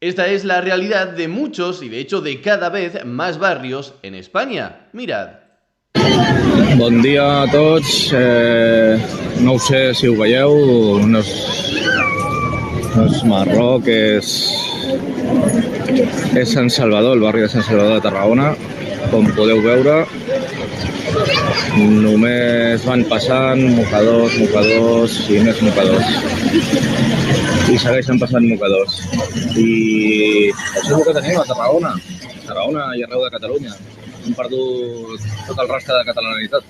Esta es la realidad de muchos y de hecho de cada vez más barrios en España. Mirad. Bon dia a tots. No ho sé si ho veieu, no és Marroc, és Sant Salvador, el barri de Sant Salvador de Tarragona. Com podeu veure, només van passant mocadors i més mocadors. I segueixen passant mocadors. I això és el que tenim a Tarragona. A Tarragona i arreu de Catalunya. Hem perdut tot el rastre de catalanitat.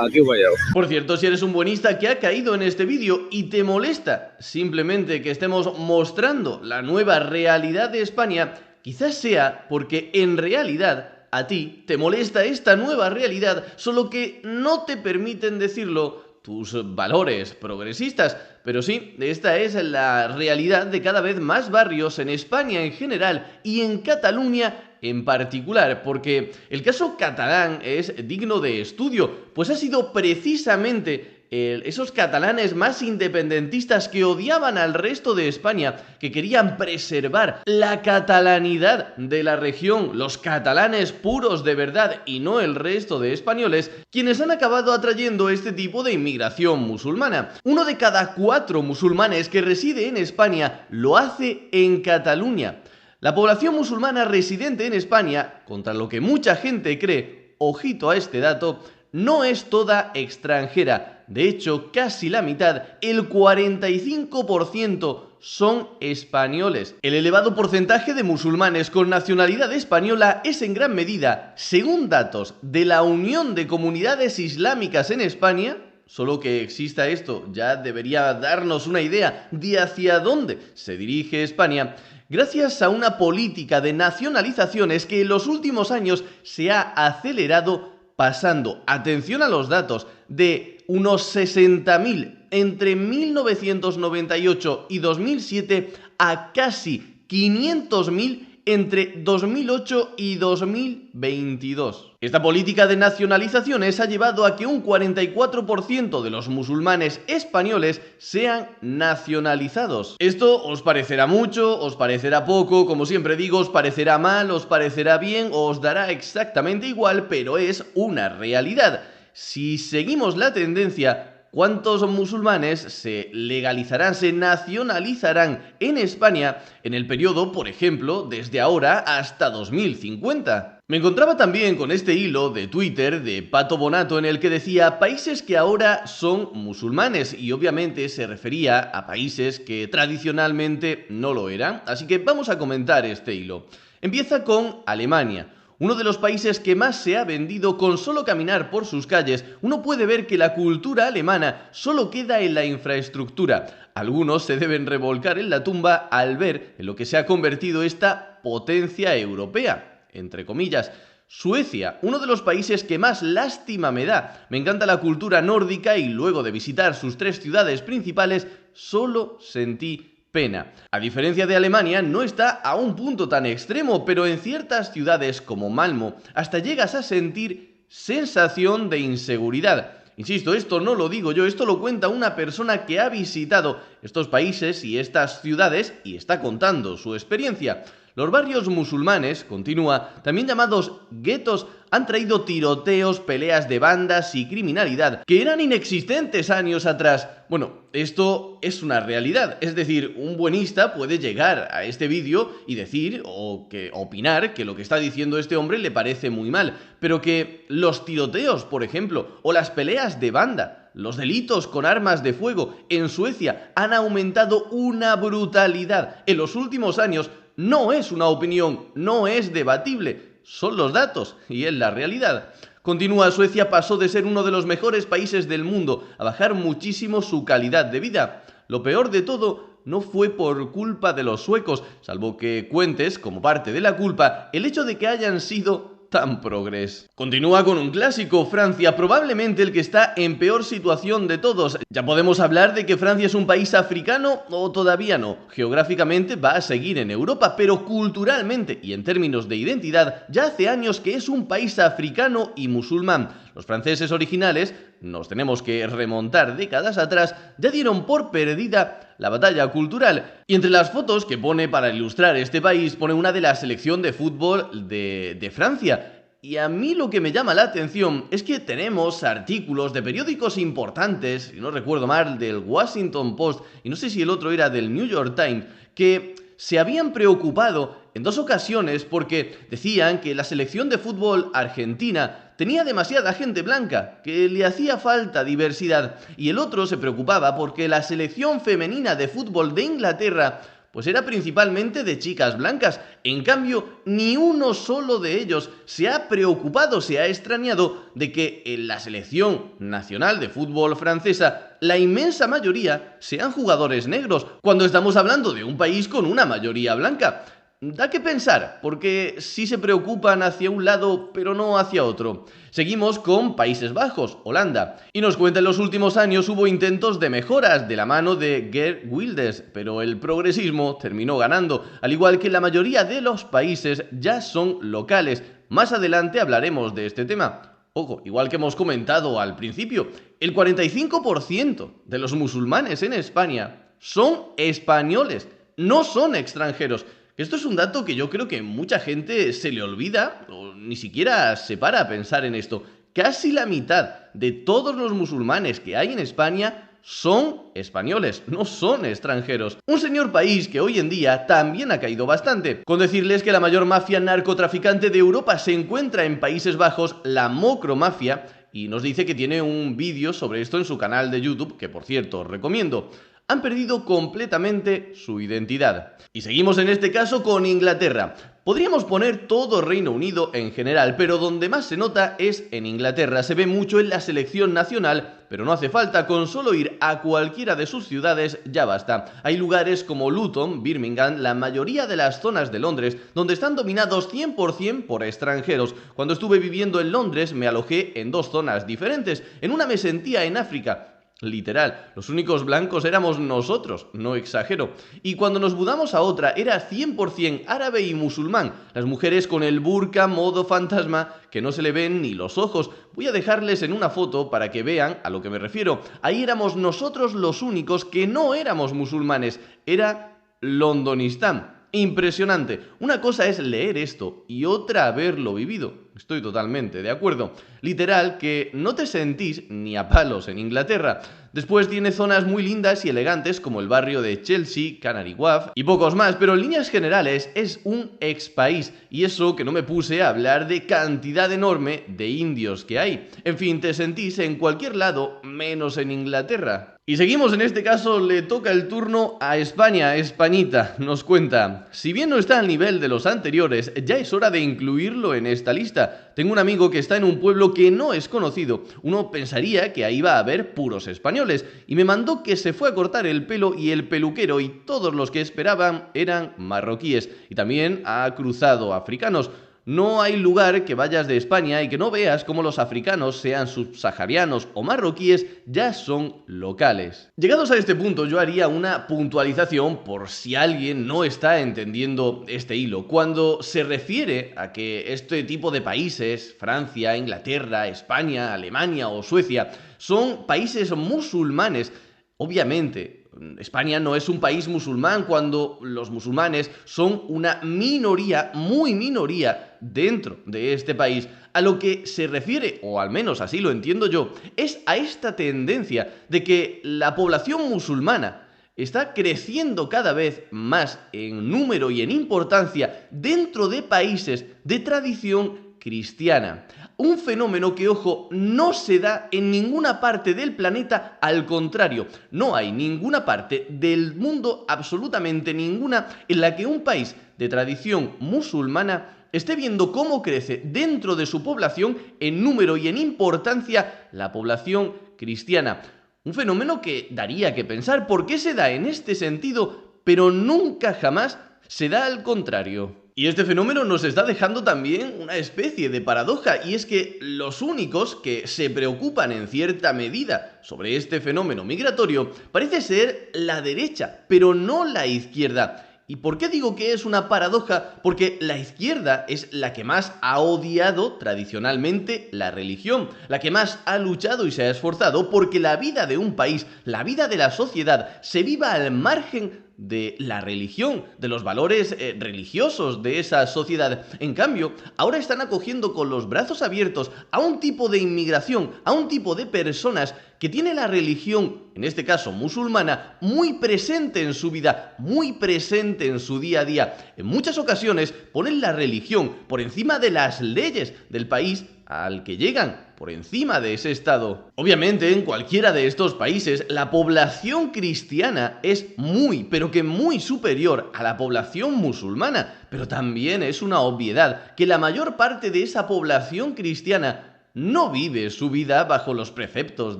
Aquí ho veieu. Por cierto, si eres un buenista que ha caído en este vídeo y te molesta simplemente que estemos mostrando la nueva realidad de España, quizás sea porque en realidad a ti te molesta esta nueva realidad, solo que no te permiten decirlo tus valores progresistas. Pero sí, esta es la realidad de cada vez más barrios en España en general y en Cataluña en particular, porque el caso catalán es digno de estudio, pues ha sido precisamente esos catalanes más independentistas que odiaban al resto de España, que querían preservar la catalanidad de la región, los catalanes puros de verdad y no el resto de españoles, quienes han acabado atrayendo este tipo de inmigración musulmana. 1 de cada 4 musulmanes que reside en España lo hace en Cataluña. La población musulmana residente en España, contra lo que mucha gente cree, ojito a este dato, no es toda extranjera. De hecho, casi la mitad, el 45%, son españoles. El elevado porcentaje de musulmanes con nacionalidad española es en gran medida, según datos de la Unión de Comunidades Islámicas en España. Solo que exista esto ya debería darnos una idea de hacia dónde se dirige España, gracias a una política de nacionalizaciones que en los últimos años se ha acelerado, pasando, atención a los datos, de unos 60.000 entre 1998 y 2007 a casi 500.000 entre 2008 y 2022. Esta política de nacionalizaciones ha llevado a que un 44% de los musulmanes españoles sean nacionalizados. Esto os parecerá mucho, os parecerá poco, como siempre digo, os parecerá mal, os parecerá bien, o os dará exactamente igual, pero es una realidad. Si seguimos la tendencia, ¿cuántos musulmanes se legalizarán, se nacionalizarán en España en el periodo, por ejemplo, desde ahora hasta 2050? Me encontraba también con este hilo de Twitter de Pato Bonato en el que decía países que ahora son musulmanes, y obviamente se refería a países que tradicionalmente no lo eran, así que vamos a comentar este hilo. Empieza con Alemania. Uno de los países que más se ha vendido. Con solo caminar por sus calles, uno puede ver que la cultura alemana solo queda en la infraestructura. Algunos se deben revolcar en la tumba al ver en lo que se ha convertido esta potencia europea, entre comillas. Suecia, uno de los países que más lástima me da. Me encanta la cultura nórdica y luego de visitar sus 3 ciudades principales, solo sentí pena. A diferencia de Alemania, no está a un punto tan extremo, pero en ciertas ciudades como Malmö hasta llegas a sentir sensación de inseguridad. Insisto, esto no lo digo yo, esto lo cuenta una persona que ha visitado estos países y estas ciudades y está contando su experiencia. Los barrios musulmanes, continúa, también llamados guetos, han traído tiroteos, peleas de bandas y criminalidad que eran inexistentes años atrás. Bueno, esto es una realidad, es decir, un buenista puede llegar a este vídeo y decir o opinar que lo que está diciendo este hombre le parece muy mal, pero que los tiroteos, por ejemplo, o las peleas de banda, los delitos con armas de fuego en Suecia han aumentado una brutalidad en los últimos años. No es una opinión, no es debatible, son los datos y es la realidad. Continúa, Suecia pasó de ser uno de los mejores países del mundo a bajar muchísimo su calidad de vida. Lo peor de todo no fue por culpa de los suecos, salvo que cuentes, como parte de la culpa, el hecho de que hayan sido tan progres. Continúa con un clásico, Francia, probablemente el que está en peor situación de todos. ¿Ya podemos hablar de que Francia es un país africano o todavía no? Geográficamente va a seguir en Europa, pero culturalmente y en términos de identidad ya hace años que es un país africano y musulmán. Los franceses originales, nos tenemos que remontar décadas atrás, ya dieron por perdida la batalla cultural. Y entre las fotos que pone para ilustrar este país, pone una de la selección de fútbol de Francia. Y a mí lo que me llama la atención es que tenemos artículos de periódicos importantes, si no recuerdo mal, del Washington Post, y no sé si el otro era del New York Times, que se habían preocupado en 2 ocasiones porque decían que la selección de fútbol argentina tenía demasiada gente blanca, que le hacía falta diversidad, y el otro se preocupaba porque la selección femenina de fútbol de Inglaterra pues era principalmente de chicas blancas. En cambio, ni uno solo de ellos se ha preocupado, se ha extrañado de que en la selección nacional de fútbol francesa la inmensa mayoría sean jugadores negros, cuando estamos hablando de un país con una mayoría blanca. Da que pensar, porque sí se preocupan hacia un lado, pero no hacia otro. Seguimos con Países Bajos, Holanda, y nos cuenta en los últimos años hubo intentos de mejoras de la mano de Geert Wilders, pero el progresismo terminó ganando, al igual que la mayoría de los países ya son locales. Más adelante hablaremos de este tema. Ojo, igual que hemos comentado al principio, el 45% de los musulmanes en España son españoles, no son extranjeros. Esto es un dato que yo creo que mucha gente se le olvida o ni siquiera se para a pensar en esto. Casi la mitad de todos los musulmanes que hay en España son españoles, no son extranjeros. Un señor país que hoy en día también ha caído bastante. Con decirles que la mayor mafia narcotraficante de Europa se encuentra en Países Bajos, la Mocromafia, y nos dice que tiene un vídeo sobre esto en su canal de YouTube, que por cierto os recomiendo. Han perdido completamente su identidad. Y seguimos en este caso con Inglaterra. Podríamos poner todo Reino Unido en general, pero donde más se nota es en Inglaterra. Se ve mucho en la selección nacional, pero no hace falta, con solo ir a cualquiera de sus ciudades ya basta. Hay lugares como Luton, Birmingham, la mayoría de las zonas de Londres, donde están dominados 100% por extranjeros. Cuando estuve viviendo en Londres me alojé en 2 zonas diferentes. En una me sentía en África. Literal, los únicos blancos éramos nosotros, no exagero. Y cuando nos mudamos a otra era 100% árabe y musulmán. Las mujeres con el burka modo fantasma que no se le ven ni los ojos. Voy a dejarles en una foto para que vean a lo que me refiero. Ahí éramos nosotros los únicos que no éramos musulmanes. Era Londonistán. Impresionante. Una cosa es leer esto y otra haberlo vivido. Estoy totalmente de acuerdo. Literal que no te sentís ni a palos en Inglaterra. Después tiene zonas muy lindas y elegantes como el barrio de Chelsea, Canary Wharf y pocos más, pero en líneas generales es un ex país. Y eso que no me puse a hablar de cantidad enorme de indios que hay. En fin, te sentís en cualquier lado menos en Inglaterra. Y seguimos, en este caso le toca el turno a España. Españita nos cuenta: si bien no está al nivel de los anteriores, ya es hora de incluirlo en esta lista. Tengo un amigo que está en un pueblo que no es conocido. Uno pensaría que ahí va a haber puros españoles, y me mandó que se fue a cortar el pelo y el peluquero y todos los que esperaban eran marroquíes, y también ha cruzado africanos. No hay lugar que vayas de España y que no veas cómo los africanos, sean subsaharianos o marroquíes, ya son locales. Llegados a este punto, yo haría una puntualización por si alguien no está entendiendo este hilo. Cuando se refiere a que este tipo de países, Francia, Inglaterra, España, Alemania o Suecia, son países musulmanes, obviamente España no es un país musulmán cuando los musulmanes son una minoría, muy minoría, dentro de este país. A lo que se refiere, o al menos así lo entiendo yo, es a esta tendencia de que la población musulmana está creciendo cada vez más en número y en importancia dentro de países de tradición cristiana. Un fenómeno que, ojo, no se da en ninguna parte del planeta, al contrario, no hay ninguna parte del mundo, absolutamente ninguna, en la que un país de tradición musulmana esté viendo cómo crece dentro de su población en número y en importancia la población cristiana. Un fenómeno que daría que pensar por qué se da en este sentido, pero nunca jamás se da al contrario. Y este fenómeno nos está dejando también una especie de paradoja, y es que los únicos que se preocupan en cierta medida sobre este fenómeno migratorio parece ser la derecha, pero no la izquierda. ¿Y por qué digo que es una paradoja? Porque la izquierda es la que más ha odiado tradicionalmente la religión, la que más ha luchado y se ha esforzado porque la vida de un país, la vida de la sociedad, se viva al margen de la religión, de los valores religiosos de esa sociedad. En cambio, ahora están acogiendo con los brazos abiertos a un tipo de inmigración, a un tipo de personas que tiene la religión, en este caso musulmana, muy presente en su vida, muy presente en su día a día. En muchas ocasiones ponen la religión por encima de las leyes del país al que llegan, por encima de ese estado. Obviamente, en cualquiera de estos países, la población cristiana es muy, pero que muy superior a la población musulmana. Pero también es una obviedad que la mayor parte de esa población cristiana no vive su vida bajo los preceptos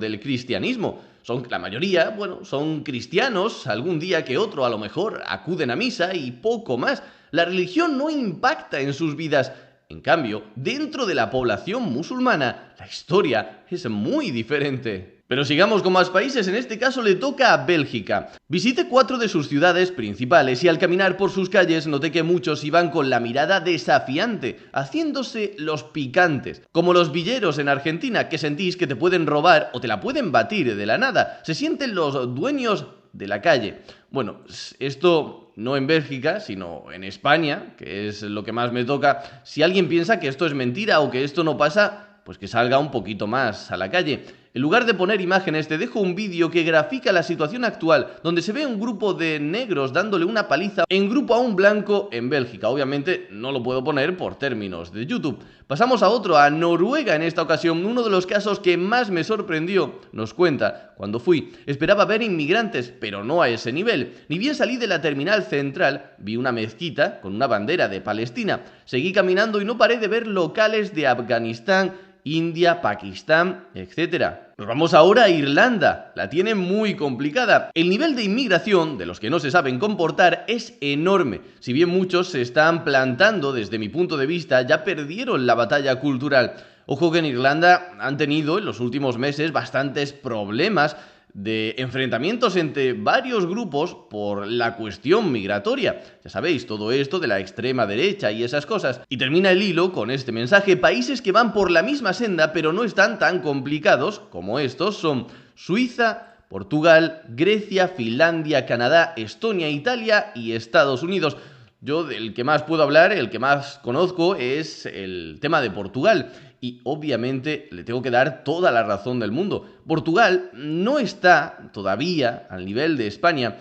del cristianismo. La mayoría, bueno, son cristianos, algún día que otro a lo mejor acuden a misa y poco más. La religión no impacta en sus vidas. En cambio, dentro de la población musulmana, la historia es muy diferente. Pero sigamos con más países, en este caso le toca a Bélgica. Visité 4 de sus ciudades principales y al caminar por sus calles noté que muchos iban con la mirada desafiante, haciéndose los picantes. Como los villeros en Argentina, que sentís que te pueden robar o te la pueden batir de la nada. Se sienten los dueños de la calle. Bueno, esto no en Bélgica, sino en España, que es lo que más me toca. Si alguien piensa que esto es mentira o que esto no pasa, pues que salga un poquito más a la calle. En lugar de poner imágenes, te dejo un vídeo que grafica la situación actual, donde se ve un grupo de negros dándole una paliza en grupo a un blanco en Bélgica. Obviamente no lo puedo poner por términos de YouTube. Pasamos a otro, a Noruega en esta ocasión. Uno de los casos que más me sorprendió, nos cuenta, cuando fui, esperaba ver inmigrantes, pero no a ese nivel. Ni bien salí de la terminal central, vi una mezquita con una bandera de Palestina. Seguí caminando y no paré de ver locales de Afganistán, India, Pakistán, etc. Nos vamos ahora a Irlanda. La tiene muy complicada. El nivel de inmigración de los que no se saben comportar es enorme. Si bien muchos se están plantando, desde mi punto de vista, ya perdieron la batalla cultural. Ojo que en Irlanda han tenido en los últimos meses bastantes problemas de enfrentamientos entre varios grupos por la cuestión migratoria. Ya sabéis, todo esto de la extrema derecha y esas cosas. Y termina el hilo con este mensaje: países que van por la misma senda pero no están tan complicados como estos son Suiza, Portugal, Grecia, Finlandia, Canadá, Estonia, Italia y Estados Unidos. Yo del que más puedo hablar, el que más conozco, es el tema de Portugal. Y obviamente le tengo que dar toda la razón del mundo. Portugal no está todavía al nivel de España,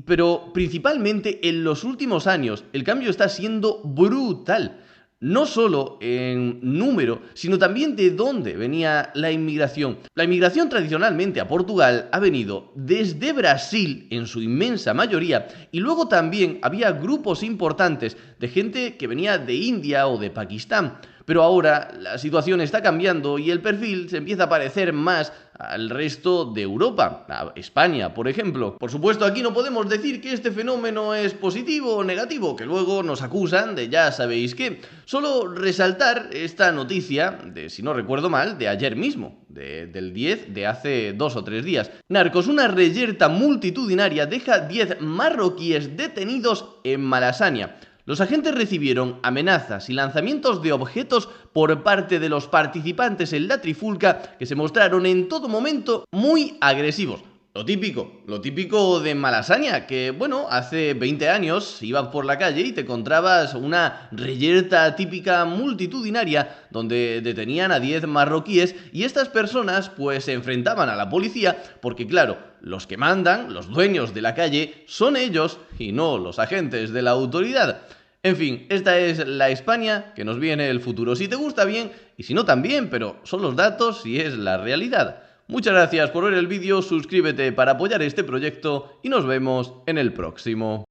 pero principalmente en los últimos años el cambio está siendo brutal. No solo en número, sino también de dónde venía la inmigración. La inmigración tradicionalmente a Portugal ha venido desde Brasil, en su inmensa mayoría, y luego también había grupos importantes de gente que venía de India o de Pakistán. Pero ahora la situación está cambiando y el perfil se empieza a parecer más al resto de Europa, a España, por ejemplo. Por supuesto, aquí no podemos decir que este fenómeno es positivo o negativo, que luego nos acusan de ya sabéis qué. Solo resaltar esta noticia de, si no recuerdo mal, de ayer mismo, del 10 de hace 2 o 3 días. Narcos, una reyerta multitudinaria deja 10 marroquíes detenidos en Malasaña. Los agentes recibieron amenazas y lanzamientos de objetos por parte de los participantes en la trifulca, que se mostraron en todo momento muy agresivos. Lo típico de Malasaña, que bueno, hace 20 años ibas por la calle y te encontrabas una reyerta típica multitudinaria donde detenían a 10 marroquíes y estas personas pues se enfrentaban a la policía porque claro, los que mandan, los dueños de la calle, son ellos y no los agentes de la autoridad. En fin, esta es la España que nos viene el futuro. Si te gusta bien y si no también, pero son los datos y es la realidad. Muchas gracias por ver el vídeo, suscríbete para apoyar este proyecto y nos vemos en el próximo.